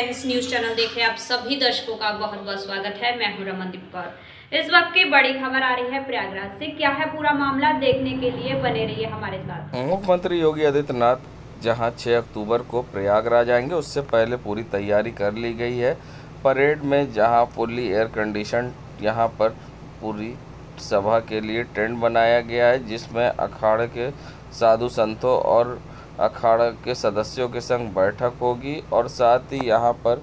Friends, news channel देख रहे आप सभी दर्शकों का बहुत बहुत स्वागत है। मैं हूं रमनदीप कौर। इस वक्त की बड़ी खबर आ रही है प्रयागराज से। क्या है पूरा मामला, देखने के लिए बने रहिए हमारे साथ। मुख्यमंत्री योगी आदित्यनाथ जहां 6 अक्टूबर को प्रयागराज आएंगे, उससे पहले पूरी तैयारी कर ली गई है। परेड में जहां फुल्ली एयर कंडीशन यहां पर पूरी सभा के लिए टेंट बनाया गया है, जिसमें अखाड़े के साधु संतों और अखाड़ा के सदस्यों के संग बैठक होगी। और साथ ही यहां पर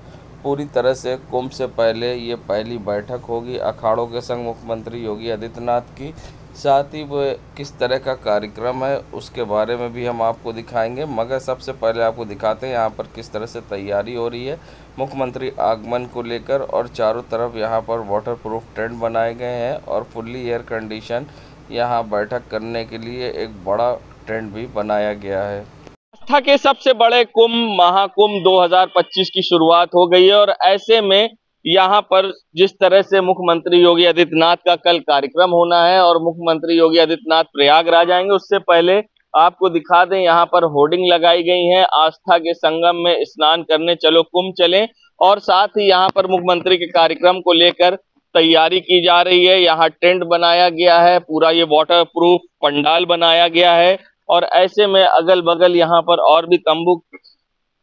पूरी तरह से कुंभ से पहले ये पहली बैठक होगी अखाड़ों के संग मुख्यमंत्री योगी आदित्यनाथ की। साथ ही वो किस तरह का कार्यक्रम है उसके बारे में भी हम आपको दिखाएंगे, मगर सबसे पहले आपको दिखाते हैं यहाँ पर किस तरह से तैयारी हो रही है मुख्यमंत्री आगमन को लेकर। और चारों तरफ यहाँ पर वाटरप्रूफ टेंट बनाए गए हैं और फुल्ली एयर कंडीशन यहाँ बैठक करने के लिए एक बड़ा टेंट भी बनाया गया है। आस्था के सबसे बड़े कुंभ महाकुंभ 2025 की शुरुआत हो गई है और ऐसे में यहाँ पर जिस तरह से मुख्यमंत्री योगी आदित्यनाथ का कल कार्यक्रम होना है और मुख्यमंत्री योगी आदित्यनाथ प्रयागराज आएंगे, उससे पहले आपको दिखा दें यहाँ पर होर्डिंग लगाई गई है, आस्था के संगम में स्नान करने चलो कुंभ चलें। और साथ ही यहाँ पर मुख्यमंत्री के कार्यक्रम को लेकर तैयारी की जा रही है। यहाँ टेंट बनाया गया है, पूरा ये वाटर प्रूफ पंडाल बनाया गया है और ऐसे में अगल बगल यहाँ पर और भी तंबू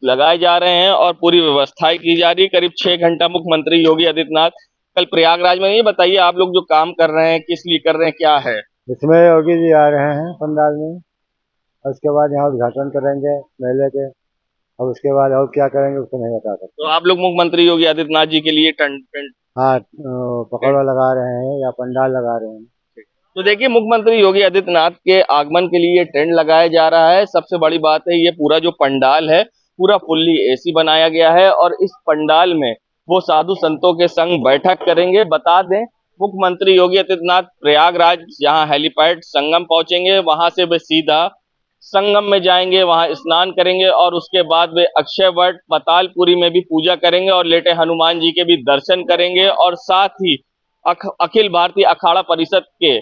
लगाए जा रहे हैं और पूरी व्यवस्थाएं की जा रही है। करीब 6 घंटा मुख्यमंत्री योगी आदित्यनाथ कल प्रयागराज में। ये बताइए, आप लोग जो काम कर रहे हैं किस लिए कर रहे हैं, क्या है इसमें? योगी जी आ रहे हैं पंडाल में और उसके बाद यहाँ उद्घाटन करेंगे मेले के, और उसके बाद और क्या करेंगे उसको नहीं बता सकते। तो आप लोग मुख्यमंत्री योगी आदित्यनाथ जी के लिए टेंट हाँ, पकौड़ा लगा रहे हैं या पंडाल लगा रहे हैं। तो देखिए, मुख्यमंत्री योगी आदित्यनाथ के आगमन के लिए टेंट लगाया जा रहा है। सबसे बड़ी बात है, ये पूरा जो पंडाल है पूरा फुल्ली एसी बनाया गया है और इस पंडाल में वो साधु संतों के संग बैठक करेंगे। बता दें, मुख्यमंत्री योगी आदित्यनाथ प्रयागराज यहाँ हेलीपैड संगम पहुंचेंगे, वहां से वे सीधा संगम में जाएंगे, वहां स्नान करेंगे और उसके बाद वे अक्षय वट पतालपुरी में भी पूजा करेंगे और लेटे हनुमान जी के भी दर्शन करेंगे। और साथ ही अखिल भारतीय अखाड़ा परिषद के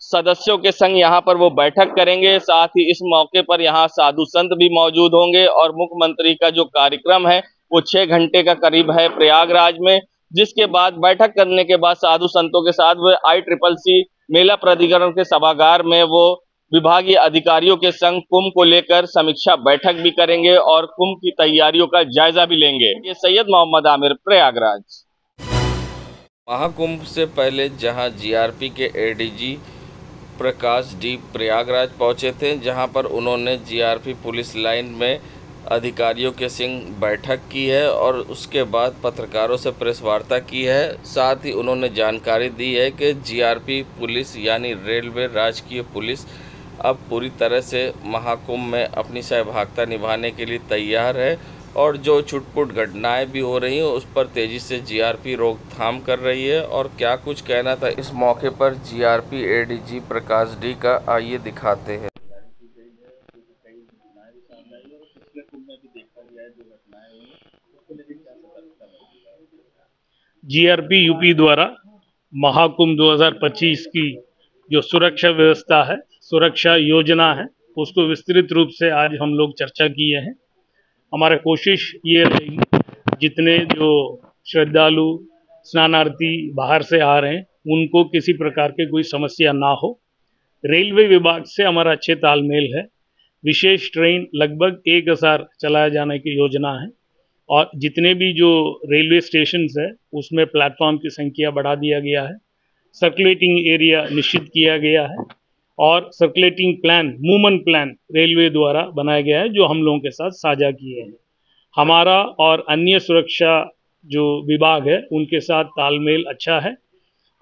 सदस्यों के संग यहाँ पर वो बैठक करेंगे। साथ ही इस मौके पर यहाँ साधु संत भी मौजूद होंगे और मुख्यमंत्री का जो कार्यक्रम है वो 6 घंटे का करीब है प्रयागराज में, जिसके बाद बैठक करने के बाद साधु संतों के साथ वो ICCC मेला प्राधिकरण के सभागार में वो विभागीय अधिकारियों के संग कुंभ को लेकर समीक्षा बैठक भी करेंगे और कुंभ की तैयारियों का जायजा भी लेंगे। ये सैयद मोहम्मद आमिर, प्रयागराज। महाकुंभ से पहले जहां GRP के ADG प्रकाश डी प्रयागराज पहुंचे थे, जहां पर उन्होंने GRP पुलिस लाइन में अधिकारियों के संग बैठक की है और उसके बाद पत्रकारों से प्रेस वार्ता की है। साथ ही उन्होंने जानकारी दी है कि GRP पुलिस यानी रेलवे राजकीय पुलिस अब पूरी तरह से महाकुंभ में अपनी सहभागिता निभाने के लिए तैयार है और जो छुटपुट घटनाएं भी हो रही हैं उस पर तेज़ी से GRP रोकथाम कर रही है। और क्या कुछ कहना था इस मौके पर GRP ADG प्रकाश डी का, आइए दिखाते हैं। GRP यूपी द्वारा महाकुंभ 2025 की जो सुरक्षा व्यवस्था है, सुरक्षा योजना है, उसको विस्तृत रूप से आज हम लोग चर्चा किए हैं। हमारा कोशिश ये रहेगी, जितने जो श्रद्धालु स्नानार्थी बाहर से आ रहे हैं उनको किसी प्रकार के कोई समस्या ना हो। रेलवे विभाग से हमारा अच्छे तालमेल है। विशेष ट्रेन लगभग 1000 चलाए जाने की योजना है और जितने भी जो रेलवे स्टेशंस है उसमें प्लेटफॉर्म की संख्या बढ़ा दिया गया है। सर्कुलेटिंग एरिया निश्चित किया गया है और circulating plan, movement plan railway द्वारा बनाया गया है, जो हम लोगों के साथ साझा किए हैं। हमारा और अन्य सुरक्षा जो विभाग है उनके साथ तालमेल अच्छा है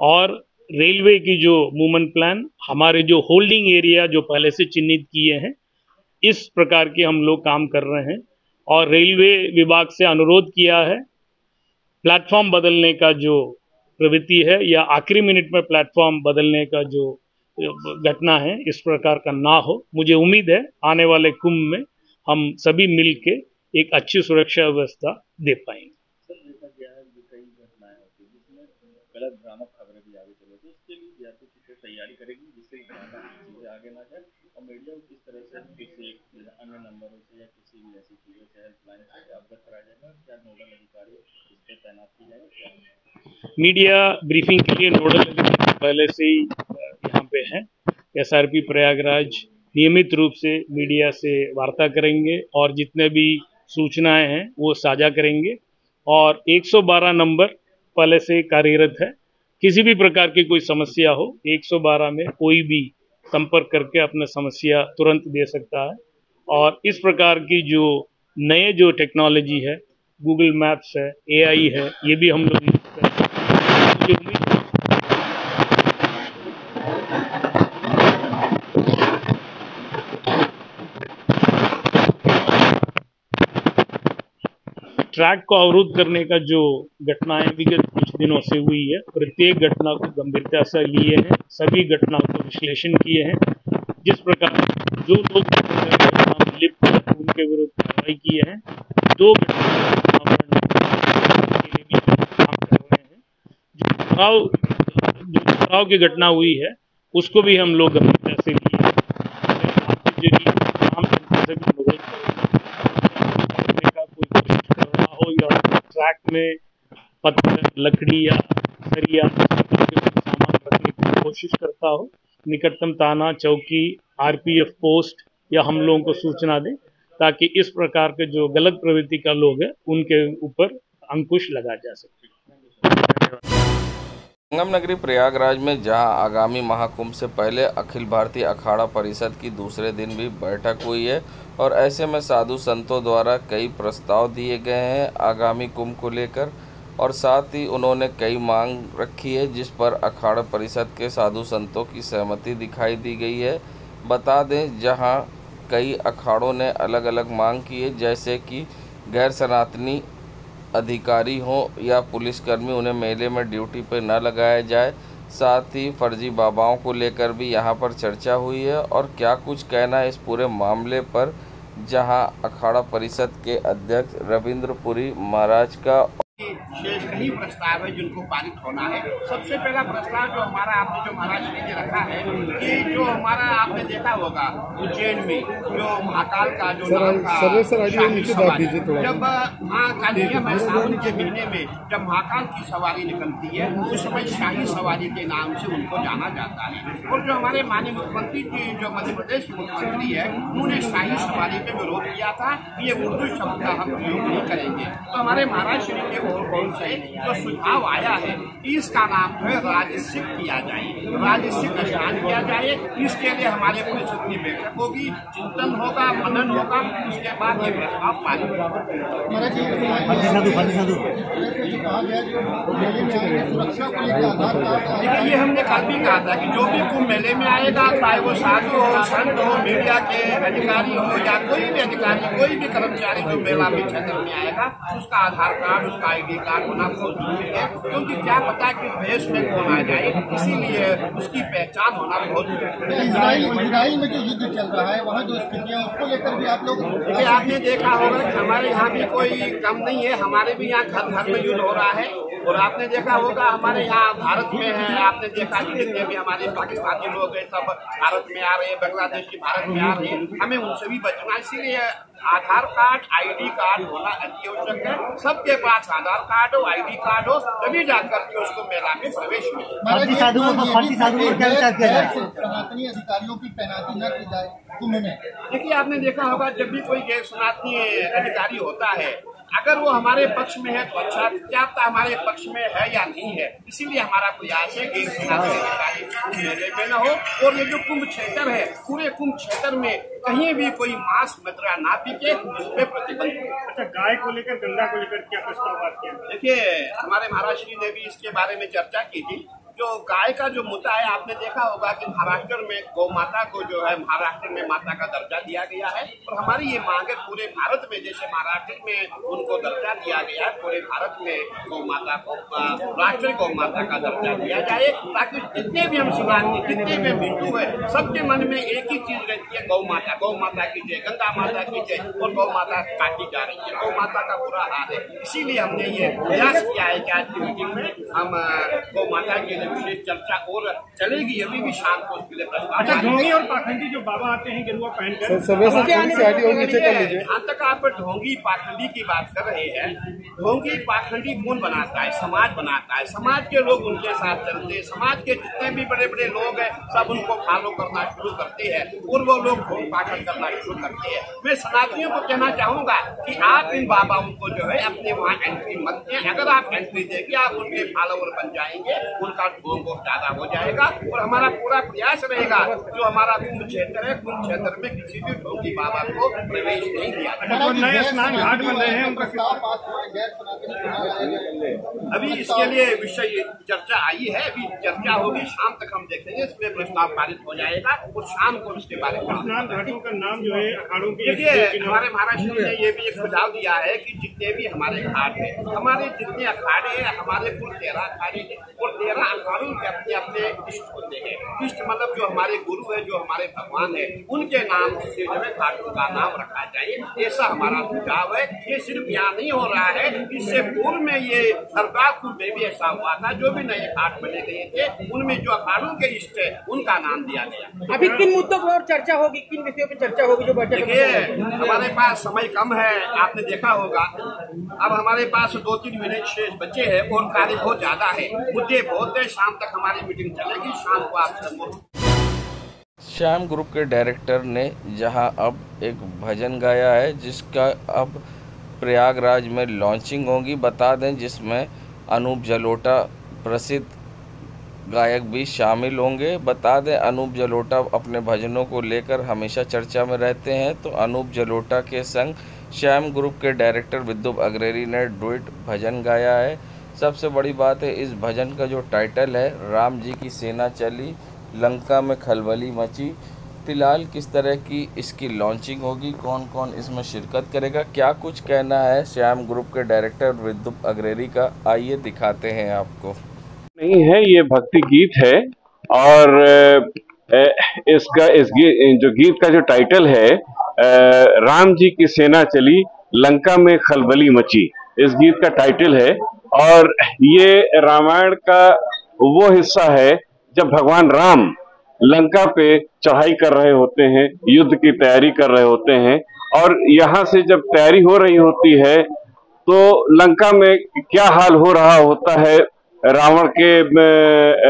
और रेलवे की जो मूवमेंट प्लान, हमारे जो होल्डिंग एरिया जो पहले से चिन्हित किए हैं, इस प्रकार के हम लोग काम कर रहे हैं। और रेलवे विभाग से अनुरोध किया है, प्लेटफॉर्म बदलने का जो प्रवृत्ति है या आखिरी मिनट में प्लेटफॉर्म बदलने का जो घटना है, इस प्रकार का ना हो। मुझे उम्मीद है आने वाले कुंभ में हम सभी मिल के एक अच्छी सुरक्षा व्यवस्था दे पाएंगे। गलत भ्रामक खबरें भी आगे चले, तो इसके लिए बीआरपी किस तैयारी करेगी जिससे चीजें आगे ना जाए, और मीडिया को किस तरह से किसी अन्य नंबरों से या किसी भी ऐसी चीजों से हेल्पलाइन से अवगत कराया जाएगा, क्या नोडल अधिकारी इस पर तैनात की जाएगा? मीडिया ब्रीफिंग के लिए नोडल अधिकारी पहले से ही यहाँ पे है। एसआरपी प्रयागराज नियमित रूप से मीडिया से वार्ता करेंगे और जितने भी सूचनाएं हैं वो साझा करेंगे, और 112 नंबर पहले से कार्यरत है। किसी भी प्रकार की कोई समस्या हो 112 में कोई भी संपर्क करके अपना समस्या तुरंत दे सकता है। और इस प्रकार की जो नए जो टेक्नोलॉजी है, गूगल मैप्स है, एआई है, ये भी हम लोग यूज कर रहे हैं। मुझे उम्मीद है ट्रैक को अवरुद्ध करने का जो घटनाएं विगत कुछ दिनों से हुई है, प्रत्येक घटना को गंभीरता से लिए हैं, सभी घटनाओं को विश्लेषण किए हैं। जिस प्रकार जो लोग लिप्त हैं उनके विरुद्ध कार्रवाई की है। 2 घटनाओं के लिए भी काम कर रहे हैं। जो पथराव की घटना हुई है उसको भी हम लोग गंभीरता से लिए हैं। ट्रैक में पत्थर, लकड़ी या सरिया सामान रखने की कोशिश करता हो, निकटतम थाना, चौकी, आरपीएफ पोस्ट या हम लोगों को सूचना दें, ताकि इस प्रकार के जो गलत प्रवृत्ति का लोग हैं उनके ऊपर अंकुश लगा जा सके। संगम नगरी प्रयागराज में जहां आगामी महाकुंभ से पहले अखिल भारतीय अखाड़ा परिषद की दूसरे दिन भी बैठक हुई है, और ऐसे में साधु संतों द्वारा कई प्रस्ताव दिए गए हैं आगामी कुंभ को लेकर, और साथ ही उन्होंने कई मांग रखी है जिस पर अखाड़ा परिषद के साधु संतों की सहमति दिखाई दी गई है। बता दें जहां कई अखाड़ों ने अलग अलग मांग की है, जैसे कि गैर सनातनी अधिकारी हों या पुलिसकर्मी उन्हें मेले में ड्यूटी पर न लगाया जाए। साथ ही फर्जी बाबाओं को लेकर भी यहां पर चर्चा हुई है। और क्या कुछ कहना है इस पूरे मामले पर, जहां अखाड़ा परिषद के अध्यक्ष रविंद्रपुरी महाराज का शेष कई प्रस्ताव है जिनको पारित होना है। सबसे पहला प्रस्ताव जो हमारा आपने जो महाराज जी ने रखा है कि जो हमारा आपने देखा होगा उज्जैन में जो महाकाल का जो नाम था शाही सवारी, जब महाकाल में सावन के महीने में जब महाकाल की सवारी निकलती है उस समय शाही सवारी के नाम से उनको जाना जाता है। और जो हमारे माननीय मुख्यमंत्री जी जो मध्य प्रदेश के मुख्यमंत्री है उन्होंने शाही सवारी पे विरोध किया था, ये उर्दू शब्द का हम प्रयोग नहीं करेंगे। तो हमारे महाराज श्री के से जो सुझाव आया है इसका नाम जो है राजसिक किया जाए, राजसिक स्नान किया जाए। इसके लिए हमारे परिषद की बैठक होगी, चिंतन होगा, मनन होगा, उसके बाद ये प्रस्ताव पारित होगा। ये हमने कल भी कहा था कि जो भी कुंभ मेले में आएगा, चाहे वो साधु हो, संत हो, मीडिया के अधिकारी हो या कोई भी अधिकारी, कोई भी कर्मचारी जो मेला में क्षेत्र में आएगा, उसका आधार कार्ड, उसका ID कार्ड होना बहुत जरूरी है। क्योंकि क्या पता कि भेष में कौन आ जाए, इसीलिए उसकी पहचान होना बहुत जरूरी है। इजराइल में जो युद्ध चल रहा है वहाँ जो स्थितियाँ उसको लेकर भी आप लोग आपने देखा होगा कि हमारे यहाँ भी कोई कम नहीं है, हमारे भी यहाँ घर घर में युद्ध हो रहा है। और आपने देखा होगा हमारे यहाँ भारत में है, आपने देखा कि जितने भी हमारे पाकिस्तानी लोग हैं सब भारत में आ रहे हैं, बांग्लादेशी भारत में आ रहे हैं, हमें उनसे भी बचना। इसीलिए आधार कार्ड, ID कार्ड होना अति आवश्यक है। सबके पास आधार कार्ड हो, ID कार्ड हो, तभी जाकर के उसको मेला में प्रवेश मिले। सनातनी अधिकारियों की तैनाती न की जाए कुंभ में। देखिए आपने देखा होगा जब भी कोई गैर सनातनी अधिकारी होता है, अगर वो हमारे पक्ष में है तो अच्छा, क्या हमारे पक्ष में है या नहीं है। इसीलिए हमारा प्रयास है कि सनातनी अधिकारी मेले में न हो। और ये जो कुंभ क्षेत्र है, पूरे कुंभ क्षेत्र में कहीं भी कोई मांस मदिरा ना पीके, उस पर प्रतिबंध। अच्छा, गाय को लेकर, गंगा को लेकर क्या प्रस्ताव किया? देखिए हमारे महाराज श्री ने भी इसके बारे में चर्चा की थी जो गाय का जो मुद्दा है, आपने देखा होगा कि महाराष्ट्र में गौ माता को जो है महाराष्ट्र में माता का दर्जा दिया गया है और हमारी ये मांग है पूरे भारत में, जैसे महाराष्ट्र में उनको दर्जा दिया गया है, पूरे भारत में गौ माता को राष्ट्रीय गौ माता का दर्जा दिया जाए, ताकि जितने भी हम समाज के जितने भी हिंदू है सबके मन में एक ही चीज रहती है, गौ माता की जय, गंगा माता की जय, और गौ माता काटी जा रही है, गौ माता का बुरा हाल है। इसीलिए हमने ये प्रयास किया है कि आज की मीटिंग में हम गौ माता के लिए विशेष चर्चा और चलेगी, अभी भी शाम को उसके लिए प्रस्ताव। ढोंगी और पाखंडी जो बाबा आते हैं गेरुआ पहनकर, जहाँ तक आप ढोंगी पाखंडी की बात कर रहे हैं, ढोंगी पाखंडी कौन बनाता है? समाज बनाता है। समाज के लोग उनके साथ चलते हैं, समाज के जितने भी बड़े बड़े लोग हैं सब उनको फॉलो करना शुरू करते हैं और वो लोग ढोंग पाखंड करना शुरू करते हैं। मैं सनातनियों को कहना चाहूंगा कि आप इन बाबाओं को जो है अपने वहाँ एंट्री मत दें। अगर आप एंट्री देंगे आप उनके फॉलोवर बन जाएंगे, उनका ढोंग और ज्यादा हो जाएगा। और हमारा पूरा प्रयास रहेगा, जो हमारा कुंभ क्षेत्र है, कुंभ क्षेत्र में किसी भी ढोंगी बाबा को प्रवेश नहीं दिया जाएगा। नए स्नान घाट बन रहे हैं, उनका अभी इसके लिए विषय चर्चा आई है, अभी चर्चा होगी, शाम तक हम देखेंगे, इसमें प्रस्ताव पारित हो जाएगा और शाम को इसके बारे में स्नान घाटों का नाम जो है अखाड़ों के, देखिए हमारे महाराष्ट्र ने ये भी एक सुझाव दिया है कि जितने भी हमारे घाट हैं, हमारे जितने अखाड़े हैं, हमारे कुल 13 अखाड़े हैं और 13 अखाड़ों के अपने अपने इष्ट होते हैं। इष्ट मतलब जो हमारे गुरु है, जो हमारे भगवान है, उनके नाम से जो है घाटों का नाम रखा जाए, ऐसा हमारा सुझाव है। ये सिर्फ यहाँ नहीं हो रहा है, इससे पूर्व में ये सरदारपुर में भी ऐसा हुआ था, जो भी नए घाट बने गए थे उनमें जो अखाड़ों के इष्ट है उनका नाम दिया गया। अभी किन मुद्दों पर और चर्चा होगी, किन विषयों पर चर्चा होगी जो बैठक? देखिए हमारे पास समय कम है, आपने देखा होगा, अब हमारे पास 2-3 मिनट शेष बचे हैं और कार्य बहुत ज्यादा है, मुद्दे बहुत है। शाम तक हमारी मीटिंग चलेगी, शाम को आप श्याम ग्रुप के डायरेक्टर ने जहां अब एक भजन गाया है, जिसका अब प्रयागराज में लॉन्चिंग होगी, बता दें, जिसमें अनूप जलोटा प्रसिद्ध गायक भी शामिल होंगे। बता दें अनूप जलोटा अपने भजनों को लेकर हमेशा चर्चा में रहते हैं, तो अनूप जलोटा के संग श्याम ग्रुप के डायरेक्टर विद्युत अग्रेरी ने डुएट भजन गाया है। सबसे बड़ी बात है, इस भजन का जो टाइटल है, राम जी की सेना चली, लंका में खलबली मची। फिलहाल किस तरह की इसकी लॉन्चिंग होगी, कौन कौन इसमें शिरकत करेगा, क्या कुछ कहना है श्याम ग्रुप के डायरेक्टर विद्युत अग्रेरी का, आइए दिखाते हैं आपको। नहीं है, ये भक्ति गीत है और जो गीत का जो टाइटल है, राम जी की सेना चली, लंका में खलबली मची, इस गीत का टाइटल है। और ये रामायण का वो हिस्सा है जब भगवान राम लंका पे चढ़ाई कर रहे होते हैं, युद्ध की तैयारी कर रहे होते हैं, और यहाँ से जब तैयारी हो रही होती है तो लंका में क्या हाल हो रहा होता है रावण के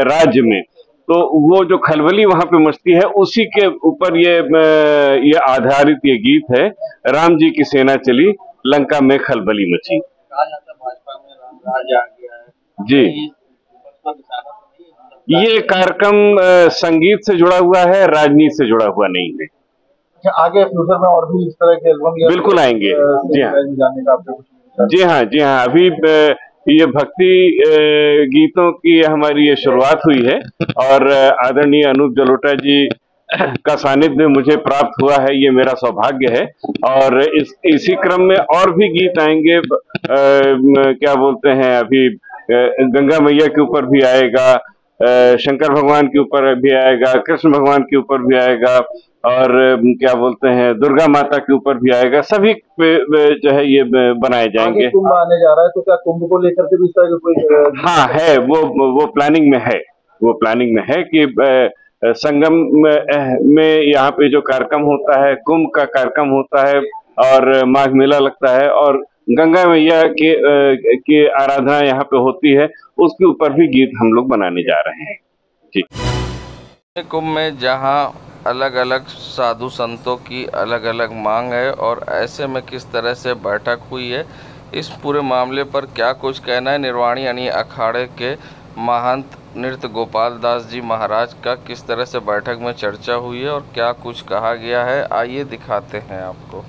राज्य में, तो वो जो खलबली वहां पे मचती है, उसी के ऊपर ये आधारित ये गीत है, राम जी की सेना चली, लंका में खलबली मची। जी, ये कार्यक्रम संगीत से जुड़ा हुआ है, राजनीति से जुड़ा हुआ नहीं है। अच्छा, आगे फ्यूचर में और भी इस तरह के एल्बम बिल्कुल आएंगे। जी हाँ, जी हाँ, जी हाँ, अभी ये भक्ति गीतों की हमारी ये शुरुआत हुई है और आदरणीय अनूप जलोटा जी का सानिध्य मुझे प्राप्त हुआ है, ये मेरा सौभाग्य है। और इसी क्रम में और भी गीत आएंगे, क्या बोलते हैं, अभी गंगा मैया के ऊपर भी आएगा, शंकर भगवान के ऊपर भी आएगा, कृष्ण भगवान के ऊपर भी आएगा, और क्या बोलते हैं, दुर्गा माता के ऊपर भी आएगा, सभी जो है ये बनाए जाएंगे। कुंभ आने जा रहा है, तो क्या कुंभ को लेकर के भी इस तरह का कोई? हाँ है, वो प्लानिंग में है, वो प्लानिंग में है कि संगम में यहाँ पे जो कार्यक्रम होता है, कुंभ का कार्यक्रम होता है और माघ मेला लगता है, और गंगा मैया की आराधना यहाँ पे होती है, उसके ऊपर भी गीत हम लोग बनाने जा रहे हैं। जी, कुंभ में जहाँ अलग अलग साधु संतों की अलग अलग मांग है और ऐसे में किस तरह से बैठक हुई है, इस पूरे मामले पर क्या कुछ कहना है निर्वाणी यानी अखाड़े के महंत नृत्य गोपाल दास जी महाराज का, किस तरह से बैठक में चर्चा हुई है और क्या कुछ कहा गया है, आइए दिखाते हैं आपको।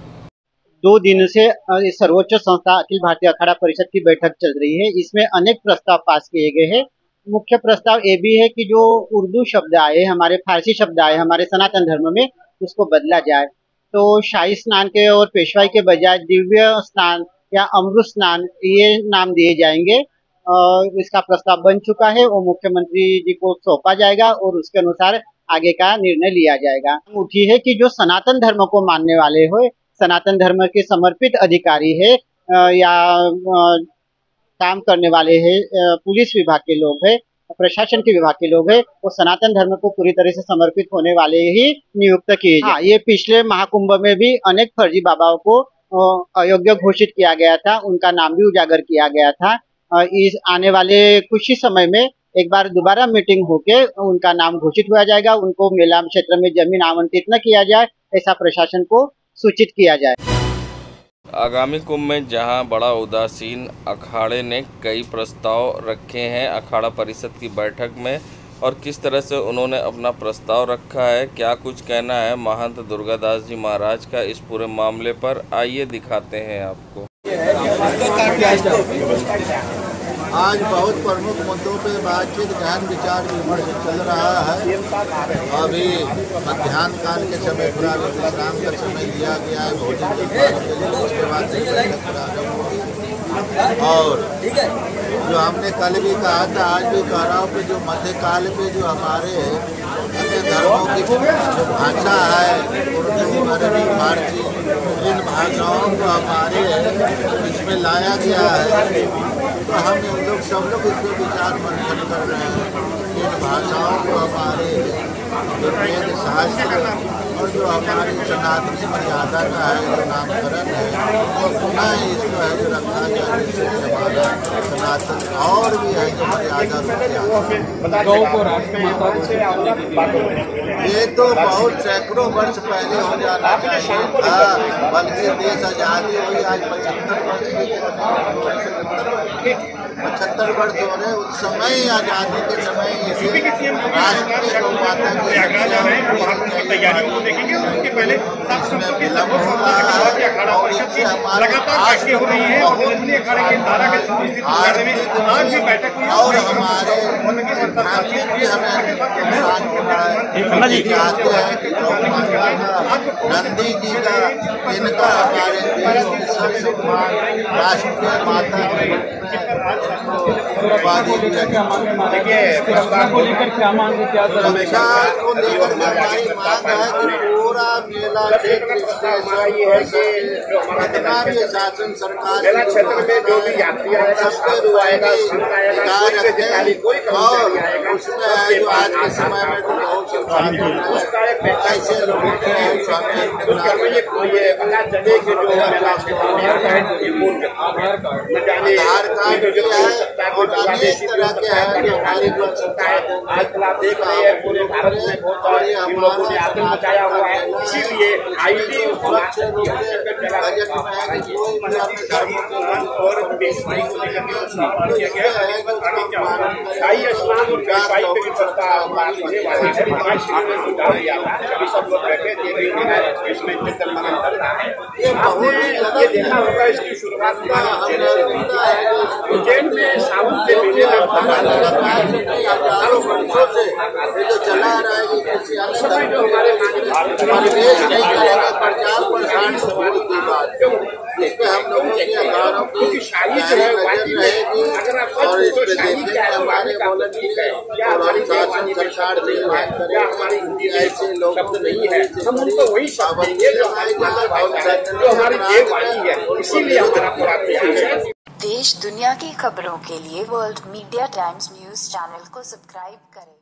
2 दिनों से सर्वोच्च संस्था अखिल भारतीय अखाड़ा परिषद की बैठक चल रही है। इसमें अनेक प्रस्ताव पास किए गए हैं। मुख्य प्रस्ताव ये भी है कि जो उर्दू शब्द आए, हमारे फारसी शब्द आए हमारे सनातन धर्म में, उसको बदला जाए। तो शाही स्नान के और पेशवाई के बजाय दिव्य स्नान या अमृत स्नान ये नाम दिए जाएंगे। इसका प्रस्ताव बन चुका है, वो मुख्यमंत्री जी को सौंपा जाएगा और उसके अनुसार आगे का निर्णय लिया जाएगा। उठी है कि जो सनातन धर्म को मानने वाले हो, सनातन धर्म के समर्पित अधिकारी है या काम करने वाले हैं, पुलिस विभाग के लोग हैं, प्रशासन के विभाग के लोग हैं, वो सनातन धर्म को पूरी तरह से समर्पित होने वाले ही नियुक्त किए जाए। ये पिछले महाकुंभ में भी अनेक फर्जी बाबाओं को अयोग्य घोषित किया गया था, उनका नाम भी उजागर किया गया था। इस आने वाले कुछ ही समय में एक बार दोबारा मीटिंग होके उनका नाम घोषित हुआ जाएगा। उनको मेला क्षेत्र में जमीन आवंटित न किया जाए, ऐसा प्रशासन को सूचित किया जाए। आगामी कुंभ में जहां बड़ा उदासीन अखाड़े ने कई प्रस्ताव रखे हैं अखाड़ा परिषद की बैठक में, और किस तरह से उन्होंने अपना प्रस्ताव रखा है, क्या कुछ कहना है महंत दुर्गादास जी महाराज का इस पूरे मामले पर, आइए दिखाते हैं आपको। आज बहुत प्रमुख मुद्दों पे बातचीत, गहन विचार विमर्श चल रहा है। अभी मध्याह्न काल के समय पूरा विश्राम का समय दिया गया है भोजन के लिए, उसके बाद और जो हमने कल भी कहा था, आज भी कह रहा हूँ कि जो मध्यकाल में जो हमारे अन्य धर्मों की जो भाषा है, उर्दू, अरबी, फारसी, इन भाषाओं को हमारे इसमें लाया गया है। तो हम लोग सब लोग इस पर विचार मंथन कर रहे हैं। इन भाषाओं को हमारे जो वेद शास्त्र और जो हमारी सनातनी मर्यादा का है जो नामकरण है, वो पुनः इसको है जो रखा जाए, जिससे हमारा सनातन और भी है जो मर्यादा ये तो बहुत सैकड़ों वर्ष पहले हो जाना चाहिए, बल्कि देश आज़ादी हुई आज 75 वर्ष हो रहे। उस समय आज़ादी के समय इसे राष्ट्रीय गौ माता की तैयारियों को देखेंगे, उसके पहले लगातार बैठकें हो रही है और अखाड़े के धारा के बारे में आज भी बैठक हुई और हमारे चाहते हैं कि नंदी जी का, इनका हमारे देश की सर्वसम्मान राष्ट्रीय माता उपाधि सुरक्षा को लेकर हमारी मांग है कि पूरा मेला क्षेत्र जितना भी शासन सरकार क्षेत्र में जो भी यात्री और उसमें है जो आज के समय में तो बहुत ऐसे लोग आधार कार्ड और अनेक तरह के हैं जो हमारी आजकल आप देख रहे हैं पूरे भारत में बहुत सारे लोगों ने आतंक मचाया हुआ है। इसीलिए आईटी और बेसवाई को लेकर शाही स्नान और बेसवाई पे भी प्रस्ताव होने वाला है। में सुझाव दिया था, अभी सब लोग बैठे थे, इसमें चिंतन मनन चल रहा है। आपने ये देखा होगा, इसकी शुरुआत उज्जैन में सावन के मेले चला रहा है कि किसी अन्य परिवेश नहीं करेंगे, प्रचार प्रसार सवारी की बात, इस पे हम लोगों की अखाड़ों की शाही जो है रहेगी और इस पे देखेंगे हमारे क्या हमारी शासन सरकार से क्या हमारी हिंदी ऐसे लोग शब्द नहीं है, हम उनको वही शब्द देंगे जो हमारी देववाणी है। इसीलिए हमारा पूरा प्रयास है। देश दुनिया की खबरों के लिए world media times news channel को सब्सक्राइब करें।